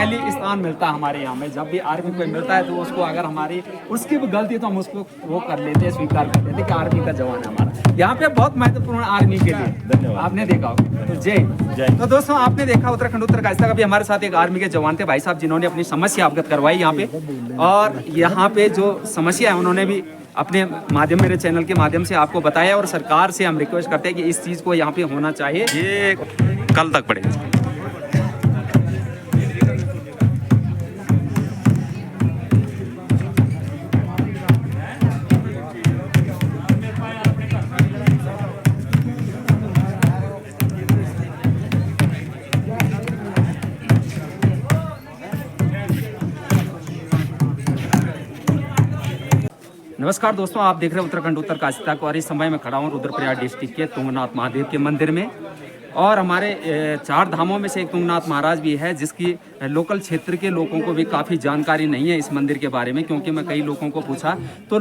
पहली स्थान मिलता है हमारे यहाँ में। जब भी आर्मी कोई मिलता है तो उसको अगर हमारी उसकी भी गलती तो हम उसको वो कर लेते हैं, स्वीकार कर लेते हैं कि आर्मी का जवान है हमारा। यहाँ पे बहुत महत्वपूर्ण आर्मी के लिए धन्यवाद आपने देखा होगा। तो जय। तो दोस्तों आपने देखा उत्तराखंड उत्तरकाशी का भी हमारे साथ एक आर्मी के जवान थे भाई साहब, जिन्होंने अपनी समस्या अवगत करवाई यहाँ पे। और यहाँ पे जो समस्या है उन्होंने भी अपने माध्यम, मेरे चैनल के माध्यम से आपको बताया। और सरकार से हम रिक्वेस्ट करते हैं कि इस चीज़ को यहाँ पे होना चाहिए। ये कल तक पड़ेगा। नमस्कार दोस्तों, आप देख रहे हैं उत्तराखंड उत्तरकाशी तक। और इस समय मैं खड़ा हूँ रुद्रप्रयाग डिस्ट्रिक्ट के तुंगनाथ महादेव के मंदिर में। और हमारे 4 धामों में से एक तुंगनाथ महाराज भी है, जिसकी लोकल क्षेत्र के लोगों को भी काफ़ी जानकारी नहीं है इस मंदिर के बारे में। क्योंकि मैं कई लोगों को पूछा तो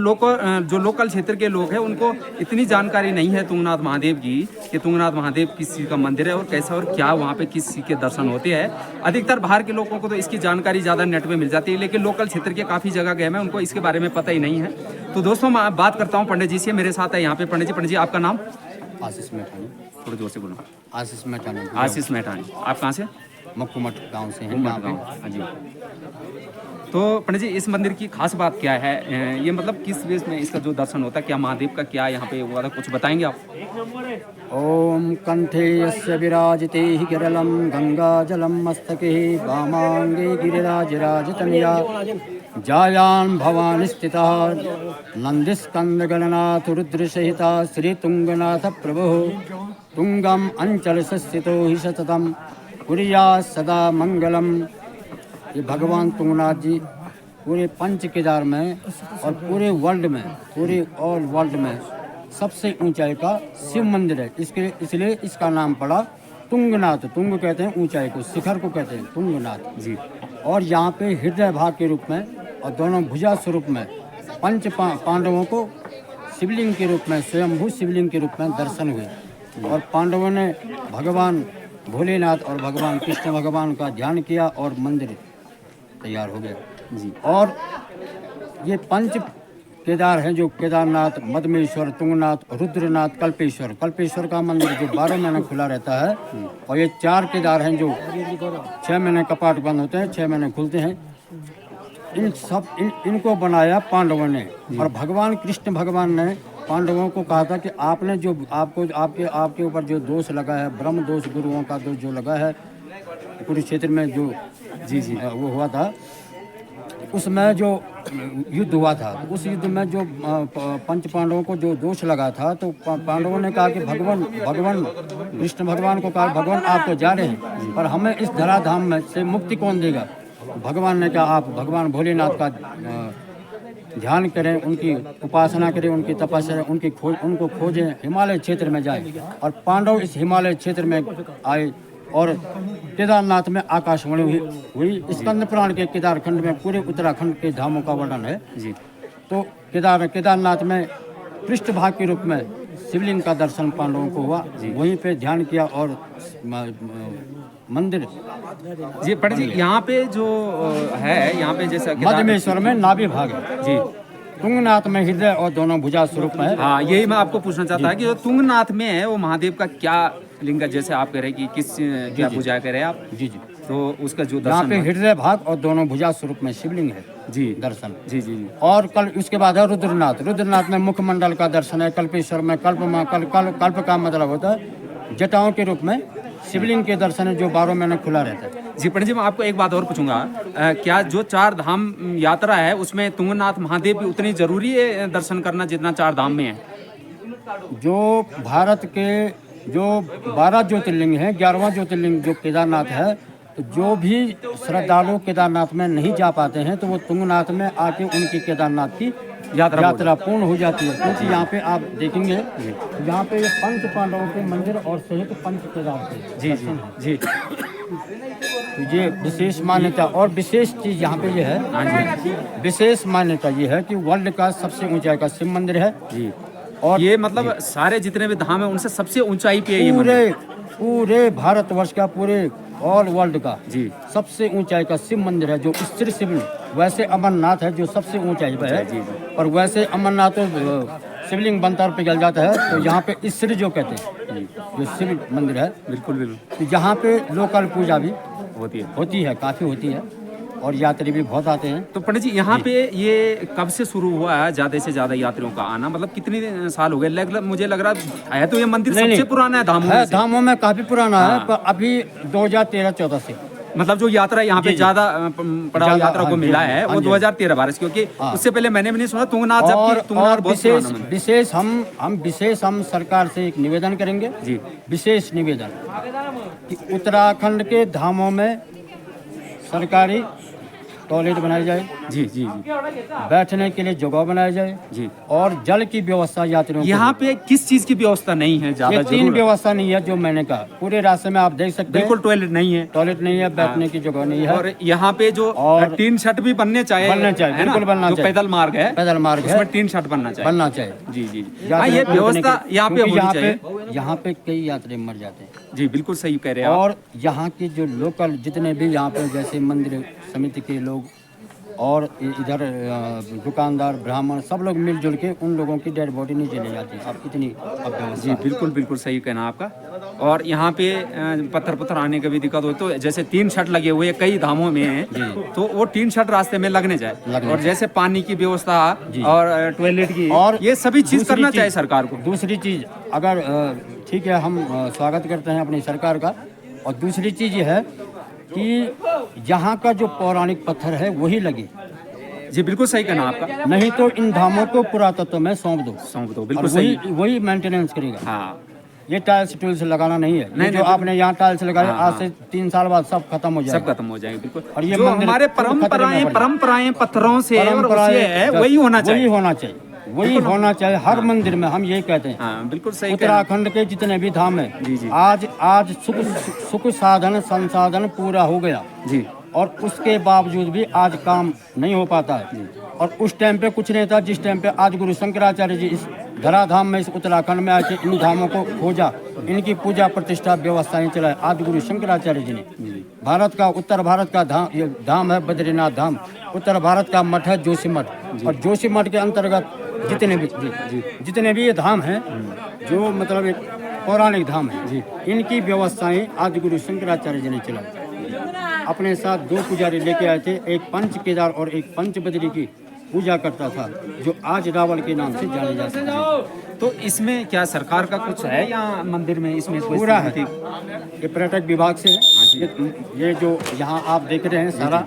जो लोकल क्षेत्र के लोग हैं उनको इतनी जानकारी नहीं है तुंगनाथ महादेव की, कि तुंगनाथ महादेव किस चीज़ का मंदिर है और कैसा और क्या वहाँ पे किस चीज़ के दर्शन होते हैं। अधिकतर बाहर के लोगों को तो इसकी जानकारी ज़्यादा नेट में मिल जाती है, लेकिन लोकल क्षेत्र के काफ़ी जगह गए मैं, उनको इसके बारे में पता ही नहीं है। तो दोस्तों मैं बात करता हूँ पंडित जी से। मेरे साथ है यहाँ पे पंडित जी आपका नाम? आशीष मैठानी। थोड़ा जोर से बोलो। आशीष मैठानी। आशीष मैठानी। आप कहाँ से? मक्कूमठ गांव से हैं। हाँ जी। तो पंडित जी इस मंदिर की खास बात क्या है? ये मतलब किस बेस में इसका जो दर्शन होता है, क्या महादेव का क्या यहाँ पे हुआ था, कुछ बताएंगे आप? ओम कंठे यस्य विराजते हि गिरलं गंगा जलम मस्तके वामांगे गिरिराज राजतनया जायान भवानी स्थिता नंदिस्कंद गणनाथ रुद्र सहिता श्री तुंगनाथ प्रभु तुंगम अंचल स्थितो हि सततम कुरिया सदा मंगलम। ये भगवान तुंगनाथ जी पूरे पंच केदार में और पूरे वर्ल्ड में, पूरे ऑल वर्ल्ड में सबसे ऊंचाई का शिव मंदिर है। इसलिए इसका नाम पड़ा तुंगनाथ। तुंग कहते हैं ऊंचाई को, शिखर को कहते हैं तुंगनाथ जी। और यहाँ पे हृदय भाग के रूप में और दोनों भुजा स्वरूप में पंच पांडवों को शिवलिंग के रूप में, स्वयंभू शिवलिंग के रूप में दर्शन हुए। और पांडवों ने भगवान भोलेनाथ और भगवान कृष्ण भगवान का ध्यान किया और मंदिर तैयार हो गया जी। और ये पंच केदार हैं जो केदारनाथ, मदमेश्वर, तुंगनाथ, रुद्रनाथ, कल्पेश्वर। कल्पेश्वर का मंदिर जो 12 महीने खुला रहता है। और ये 4 केदार हैं जो 6 महीने कपाट बंद होते हैं, 6 महीने खुलते हैं। इनको बनाया पांडवों ने। और भगवान कृष्ण भगवान ने पांडवों को कहा था कि आपने जो आपके ऊपर जो दोष लगा है, ब्रह्म दोष, गुरुओं का दोष जो लगा है कुरुक्षेत्र में जो वो हुआ था, उसमें जो युद्ध हुआ था, उस युद्ध में जो पंच पांडवों को जो दोष लगा था, तो पांडवों ने कहा कि भगवान कृष्ण भगवान को कहा, भगवान आप तो जा रहे हैं पर हमें इस धराधाम में से मुक्ति कौन देगा? भगवान ने कहा आप भगवान भोलेनाथ का ध्यान करें, उनकी उपासना करें, उनकी तपस्या, उनको खोजें, हिमालय क्षेत्र में जाए। और पांडव इस हिमालय क्षेत्र में आए और केदारनाथ में आकाशवाणी हुई। स्कंद पुराण के केदारखंड में पूरे उत्तराखंड के धामों का वर्णन है जी। तो केदारनाथ में पृष्ठभाग के रूप में शिवलिंग का दर्शन पांडवों को हुआ, वहीं पे ध्यान किया। और मंदिर जी पंडित जी यहाँ पे जो है, यहाँ पे जैसा मदमेश्वर में नाभि भाग है जी। तुंगनाथ में हृदय और दोनों भुजा स्वरूप में। हाँ, यही मैं आपको पूछना चाहता है कि जो तुंगनाथ में है वो महादेव का क्या लिंग है? जैसे आप कह रहे हैं कि किस क्या पूजा कह रहे हैं आप? जी। तो उसका जो दर्शन, यहाँ पे हृदय भाग और दोनों भुजा स्वरूप में शिवलिंग है जी, दर्शन जी। और कल उसके बाद है रुद्रनाथ में मुखमंडल का दर्शन है। कल्पेश्वर में कल्प का मतलब होता है जटाओं के रूप में शिवलिंग के दर्शन है, जो 12 महीने खुला रहता है जी। पंडित जी मैं आपको एक बात और पूछूंगा, क्या जो 4 धाम यात्रा है उसमें तुंगनाथ महादेव भी उतनी जरूरी है दर्शन करना जितना 4 धाम में है? जो भारत के जो 12 ज्योतिर्लिंग हैं, 11वां ज्योतिर्लिंग जो केदारनाथ है, तो जो भी श्रद्धालु केदारनाथ में नहीं जा पाते हैं तो वो तुंगनाथ में आके उनकी केदारनाथ की यात्रा पूर्ण हो जाती है। क्योंकि यहाँ पे आप देखेंगे यहाँ पे ये पंच पांडवों के मंदिर और सहित पंच केदार थे जी। तो ये विशेष मान्यता और विशेष चीज यहाँ पे ये है, विशेष मान्यता ये है कि वर्ल्ड का सबसे ऊंचाई का शिव मंदिर है जी। और ये मतलब सारे जितने भी धाम है उनसे सबसे ऊंचाई पे है ये पूरे भारतवर्ष का, पूरे ऑल वर्ल्ड का जी सबसे ऊंचाई का शिव मंदिर है, जो स्थिर शिवलिंग। वैसे अमरनाथ है जो सबसे ऊंचाई पर है, जी, जी। और वैसे अमरनाथ तो शिवलिंग बनता और पिघल जाता है, तो यहाँ पे स्थिर जो कहते हैं जो शिव मंदिर है, बिल्कुल बिल्कुल तो यहाँ पे लोकल पूजा भी होती है। काफ़ी होती है, और यात्री भी बहुत आते हैं। तो पंडित जी यहाँ पे ये कब से शुरू हुआ है ज्यादा से ज्यादा यात्रियों का आना, मतलब कितने साल हो गए? मुझे लग रहा है तो ये मंदिर सबसे पुराना है धामों में से। धामों में काफ़ी पुराना है, हाँ। पर अभी 2013-14 से मतलब जो यात्रा यहाँ पे ज्यादा पड़ाव यात्रा को मिला है वो 2013-12 से, क्योंकि उससे पहले मैंने भी नहीं सुना तुंगनाथ, जबकि तुंगनाथ बहुत पुराना मंदिर। विशेष हम सरकार से एक निवेदन करेंगे जी, विशेष निवेदन कि उत्तराखंड के धामों में सरकारी टॉयलेट बनाई जाए, जी जी जी बैठने के लिए जगह बनाई जाए, जी। और जल की व्यवस्था यात्रियों को। यहाँ पे किस चीज की व्यवस्था नहीं है ज्यादा? ये 3 व्यवस्था नहीं है जो मैंने कहा, पूरे रास्ते में आप देख सकते हैं। बिल्कुल टॉयलेट नहीं है, टॉयलेट नहीं है, बैठने की जगह नहीं है, और यहाँ पे जो और टीन शट भी बनने चाहिए, बिल्कुल बनना जो चाहिए। पैदल मार्ग है, पैदल मार्ग है, उसमें टीन शट बनना चाहिए। जी जी जी। हाँ, ये व्यवस्था यहाँ पे होनी चाहिए। यहाँ पे कई यात्री मर जाते हैं। जी बिल्कुल सही कह रहे हैं आप। और यहाँ के जो लोकल जितने भी यहाँ पे जैसे मंदिर समिति के लोग और इधर दुकानदार ब्राह्मण सब लोग मिलजुल के उन लोगों की डेड बॉडी नहीं चली जाती। अब इतनी जी बिल्कुल बिल्कुल सही कहना आपका। और यहाँ पे पत्थर आने का भी दिक्कत हो, तो जैसे 3 शट लगे हुए कई धामों में हैं, तो वो 3 शट रास्ते में लगने जाए, और जैसे पानी की व्यवस्था और टॉयलेट की, और ये सभी चीज करना चाहिए सरकार को। दूसरी चीज अगर ठीक है, हम स्वागत करते हैं अपनी सरकार का, और दूसरी चीज ये है कि यहाँ का जो पौराणिक पत्थर है वही लगे। जी बिल्कुल सही कहना आपका। नहीं तो इन धामों को पुरातत्व में सौंप दो, बिल्कुल सही। वही मेंटेनेंस करेगा। हाँ, ये टाइल्स टूल्स लगाना नहीं है। नहीं, जो आपने यहाँ टाइल्स लगाए, आज से 3 साल बाद सब खत्म हो जाएगा। सब खत्म हो जाएंगे बिल्कुल। और ये जो हमारे परंपराएं पत्थरों से और उससे है, वही होना चाहिए। वही होना चाहिए हर मंदिर में। हम यही कहते हैं। हाँ, बिल्कुल सही। उत्तराखंड के जितने भी धाम है, जी जी, आज सुख साधन संसाधन पूरा हो गया जी, और उसके बावजूद भी आज काम नहीं हो पाता है। और उस टाइम पे कुछ नहीं था जिस टाइम पे आज गुरु शंकराचार्य जी इस धराधाम में, इस उत्तराखंड में आके इन धामों को खोजा, इनकी पूजा प्रतिष्ठा व्यवस्थाएं चलाए। आज गुरु शंकराचार्य जी ने भारत का, उत्तर भारत का धाम है बद्रीनाथ धाम, उत्तर भारत का मठ है जोशी मठ, और जोशी मठ के अंतर्गत जितने भी ये धाम हैं, जो मतलब एक पौराणिक धाम है, इनकी व्यवस्थाएं आज गुरु शंकराचार्य जी ने चलाई। अपने साथ 2 पुजारी लेके आए थे, एक पंच केदार और एक पंच बद्री की पूजा करता था, जो आज रावल के नाम से जाने जाते हैं। तो इसमें क्या सरकार का कुछ है या मंदिर में इसमें पूरा है? ये पर्यटक विभाग से है। ये जो यहाँ आप देख रहे हैं सारा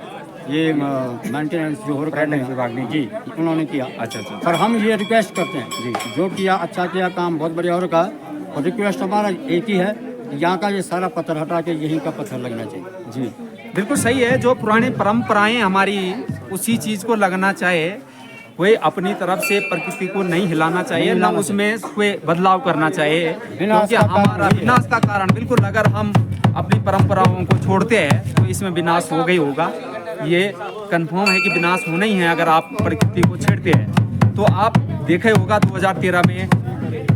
ये मेंटेनेंस जो हो रहा है विभाग ने जी उन्होंने किया। अच्छा। पर हम ये रिक्वेस्ट करते हैं जी, जो किया अच्छा किया, काम बहुत बढ़िया हो रखा है, और रिक्वेस्ट हमारा एक ही है, यहाँ का ये सारा पत्थर हटा के यहीं का पत्थर लगना चाहिए। जी बिल्कुल सही है। जो पुरानी परंपराएं हमारी, उसी चीज को लगना चाहिए। कोई अपनी तरफ से प्रकृति को नहीं हिलाना चाहिए, ना उसमें कोई बदलाव करना चाहिए, क्योंकि हमारा विनाश का कारण बिल्कुल, अगर हम अपनी परंपराओं को छोड़ते हैं तो इसमें विनाश हो गई होगा। ये कंफर्म है कि विनाश होना ही है अगर आप प्रकृति को छेड़ते हैं। तो आप देखे होगा 2013 में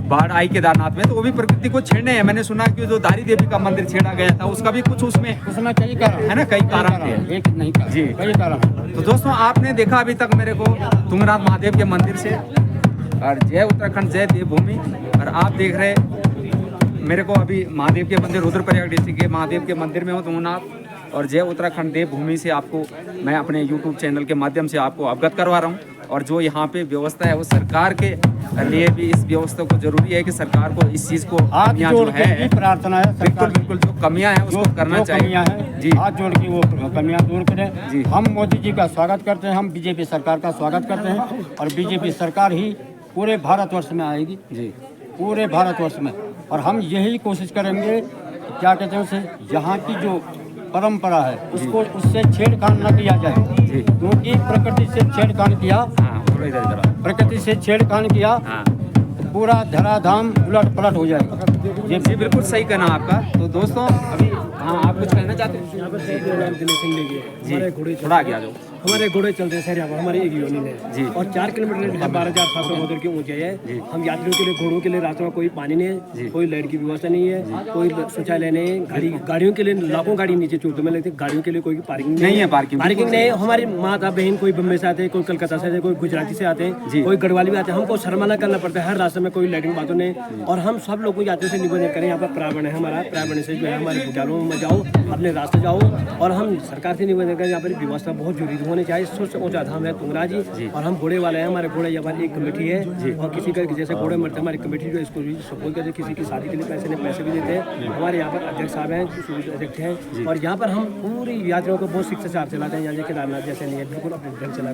बाढ़ आई केदारनाथ में, तो वो भी प्रकृति को छेड़ने हैं। मैंने सुना कि जो दारी देवी का मंदिर छेड़ा गया था, उसका भी कुछ उसमें कई कारण है ना, कई कारण थे, एक नहीं कारण जी, कई कारण। तो दोस्तों, आपने देखा अभी तक मेरे को तुंगनाथ महादेव के मंदिर से, और जय उत्तराखंड जय देवभूमि, और आप देख रहे मेरे को अभी महादेव के मंदिर, रुद्रप्रयाग डिस्ट्रिक्ट के महादेव के मंदिर में हूँ तुंगनाथ, और जय उत्तराखंड देवभूमि से आपको मैं अपने यूट्यूब चैनल के माध्यम से आपको अवगत करवा रहा हूँ। और जो यहाँ पे व्यवस्था है वो सरकार के लिए भी इस व्यवस्था को जरूरी है कि सरकार को इस चीज़ को यहाँ जो है प्रार्थना है, बिल्कुल जो कमियाँ हैं उसको करना चाहिए जी, हाथ जोड़ के वो कमियाँ दूर करें जी। हम मोदी जी का स्वागत करते हैं, हम बीजेपी सरकार का स्वागत करते हैं, और बीजेपी सरकार ही पूरे भारतवर्ष में आएगी जी, पूरे भारतवर्ष में। और हम यही कोशिश करेंगे, क्या कहते हैं उसे, यहाँ की जो परंपरा है उसको, उससे छेड़खानी न किया जाए, क्योंकि प्रकृति से छेड़खानी किया, प्रकृति से छेड़खानी किया तो पूरा धराधाम उलट पलट हो जाएगा। जी बिल्कुल सही कहना आपका। तो दोस्तों अभी हाँ आप कुछ कहना चाहते हैं? यहाँ पर सर मेरा नाम दिनेश सिंह नेगी है। हमारे घोड़े थोड़ा आगे आ जाओ। हमारे घोड़े चलते हैं सर यहाँ पर, हमारी एक यूनियन है जी। और 4 किलोमीटर है, 12,700 मीटर की ऊंचाई है। हम यात्रियों के लिए, घोड़ों के लिए रास्ते में कोई पानी नहीं है, कोई लाइट की व्यवस्था नहीं है, कोई शौचालय नहीं है। गाड़ियों के लिए लाखों गाड़ी नीचे चोटों में लगती है, गाड़ियों के लिए कोई पार्किंग नहीं है, पार्किंग नहीं है। हमारी माता बहन कोई बम्बई से आते हैं, कोई कलकत्ता से आते हैं, कोई गुजराती से आते हैं, कोई गढ़वाली भी आते हैं। हमको शर्माना करना पड़ता है हर रास्ते में, कोई लाइटिंग बातों नहीं। और हम सब लोग यात्रियों से निवेदन करें, यहाँ पर प्रावण है हमारा, प्रावण से जो है हमारे विद्यालयों में जाओ, अपने रास्ते जाओ। और हम सरकार से निवेदन करें, यहाँ पर व्यवस्था बहुत जरूरी होनी चाहिए। सबसे ऊंचा धाम है तुंगनाथ जी और हम घोड़े वाले हैं। हमारे घोड़े यहाँ पर एक कमेटी है और किसी का जैसे घोड़े मरते हैं, हमारी कमेटी जो है इसको भी सपोर्ट करते हैं। किसी की शादी के लिए पैसे भी देते हैं। हमारे यहाँ पर अध्यक्ष साहब हैं, अध्यक्ष हैं। और यहाँ पर हम पूरी यात्रियों को बहुत शिक्षा से आप चलाते हैं। यहाँ केदारनाथ जैसे नहीं है, बिल्कुल अपने ढंग चला।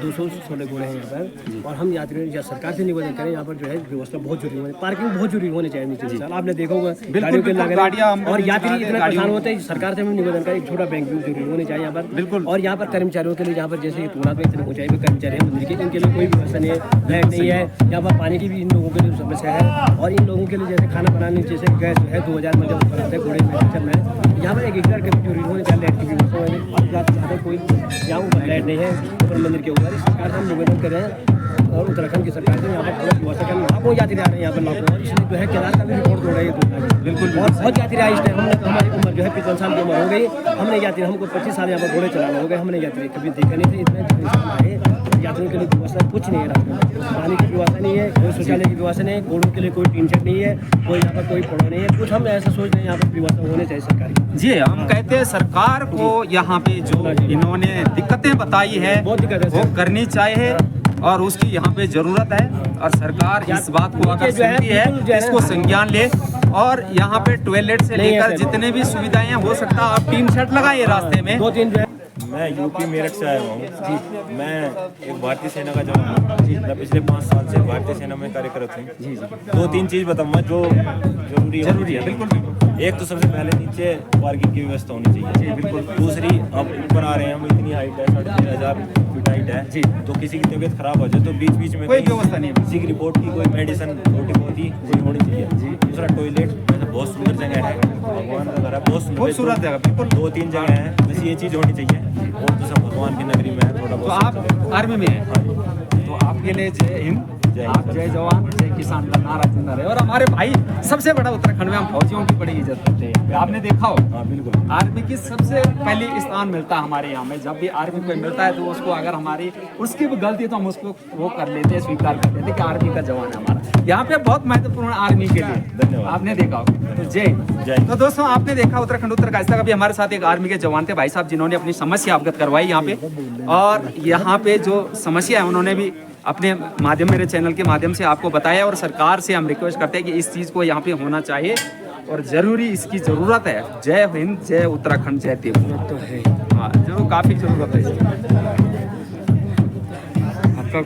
216 घोड़े हैं यहाँ पर। और हम यात्रियों या सरकार से निवेदन करें, यहाँ पर जो है व्यवस्था बहुत जरूरी है, पार्किंग बहुत जरूरी होनी चाहिए नीचे साल। आपने देखा होगा गाड़ियों के लगे और यात्री इतने परेशान होते हैं। सरकार से हम निवेदन करें, एक छोटा बैंक भी जरूरी होनी चाहिए यहाँ पर बिल्कुल। और यहाँ पर कर्मचारियों के लिए, यहाँ पर जैसे तुंगनाथ में इतने ऊंचाई पे कर्मचारी हैं मंदिर के, इनके लिए कोई व्यवस्था नहीं है, लाइट नहीं है। यहाँ पर पानी की भी इन लोगों के लिए समस्या है। और इन लोगों के लिए जैसे खाना बनाने जैसे गैस है 2000 में जब बनाते हैं घोड़े में चल रहे हैं। यहाँ पर एक एकड़ के जरूरी होने चाहिए, लाइट की व्यवस्था होने। कोई यहाँ ऊपर लाइट नहीं है, ऊपर मंदिर के ऊपर। सरकार से हम निवेदन कर रहे हैं और उत्तराखंड की सरकार से यहाँ पर पूरा व्यवस्था करें। लाखों यात्री आ रहे हैं यहाँ पर, लाखों। और इसलिए जो है केदार का भी रिकॉर्ड तोड़ा है बिल्कुल। और बहुत यात्री आए इस टाइम। हमने तो हमारी उम्र जो है 55 साल की उम्र हो गई। हमने यात्री, हमको 25 साल यहाँ पर घोड़े चलाना हो गए। हमने यात्री कभी देखा नहीं थे इतने आए। यात्रियों के लिए व्यवस्था कुछ नहीं है, रास्ते में पानी की व्यवस्था नहीं है, कोई शौचालय की व्यवस्था नहीं है, घोड़ों के लिए कोई टीन शेड नहीं है, कोई यहाँ पर कोई पड़ो नहीं है कुछ। हम ऐसा सोच रहे हैं यहाँ पर व्यवस्था होनी चाहिए सरकारी। जी हम कहते हैं सरकार को यहाँ पे जो इन्होंने दिक्कतें बताई है बहुत दिक्कत है वो करनी चाहिए और उसकी यहाँ पे जरूरत है। और सरकार इस बात को अगर सुनती है, इसको संज्ञान ले और यहाँ पे टॉयलेट से लेकर जितने भी सुविधाएं हैं, हो सकता है आप टीन शेड लगाइए रास्ते में। 2-3 जो है। मैं यूपी मेरठ से आया हूँ जी। मैं एक भारतीय सेना का जवान हूँ जी। मैं पिछले 5 साल से भारतीय सेना में कार्यरत हूँ जी। 2-3 चीज़ बताऊँगा जो जरूरी है बिल्कुल। एक तो सबसे पहले नीचे पार्किंग की व्यवस्था होनी चाहिए जी बिल्कुल। दूसरी, अब ऊपर आ रहे हैं हम, इतनी हाइट है, 13,500 फीट हाइट है जी। तो किसी की तबीयत खराब हो जाए तो बीच बीच में कोई व्यवस्था नहीं है, किसी की रिपोर्ट की कोई मेडिसिन छोटी बहुत ही कोई होनी चाहिए जी। दूसरा, टॉयलेट बहुत सुंदर जगह है, भगवान का घर है, बहुत खूबसूरत जगह बिल्कुल। 2-3 जगह है, बस ये चीज़ होनी चाहिए। और तो सब भगवान की नगरी में है थोड़ा तो बहुत। आप आर्मी में हैं, तो आपके लिए जय हिंद, आप जय जवान जय किसान का नारा जिंदा रहे। और हमारे भाई सबसे बड़ा उत्तराखंड में हम फौजियों की बड़ी इज्जत करते हैं। आपने देखा हो हाँ बिल्कुल। आर्मी की सबसे पहली स्थान मिलता है हमारे यहाँ में। जब भी आर्मी को मिलता है तो उसको अगर हमारी उसकी भी गलती तो हम उसको वो कर लेते हैं, स्वीकार कर लेते हैं कि आर्मी का जवान है हमारा। यहाँ पे बहुत महत्वपूर्ण आर्मी के लिए धन्यवाद। आपने देखा हो तो जय जय। तो दोस्तों आपने देखा उत्तराखंड उत्तरकाशी का भी हमारे साथ एक आर्मी के जवान थे भाई साहब, जिन्होंने अपनी समस्या अवगत करवाई यहाँ पे। और यहाँ पे जो समस्या है उन्होंने भी अपने माध्यम, मेरे चैनल के माध्यम से आपको बताया। और सरकार से हम रिक्वेस्ट करते हैं कि इस चीज़ को यहाँ पे होना चाहिए और ज़रूरी इसकी ज़रूरत है। जय हिंद, जय उत्तराखंड, जय देव। तो है हाँ, जो काफ़ी ज़रूरत है इसकी। आपका